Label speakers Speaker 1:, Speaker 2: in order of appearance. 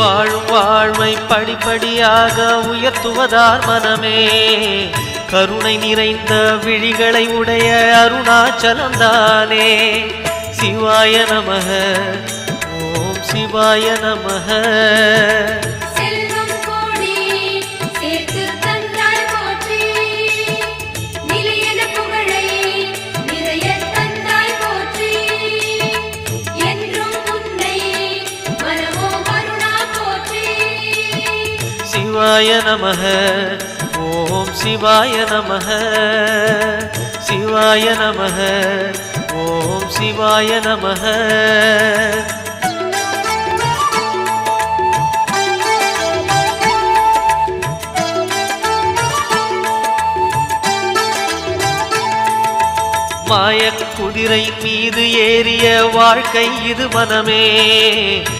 Speaker 1: வாழும் வாழ்வை படிப்படியாக உயர்த்துவதார் மனமே கருணை நிறைந்த விழிகளை உடைய அருணாச்சலம்தானே சிவாய நமக ஓம் சிவாய நமக சிவாய நமக ஓம் சிவாய நமக சிவாய நமக ஓம் சிவாய நமக மாயக் குதிரை மீது ஏறிய வாழ்க்கை இது மனமே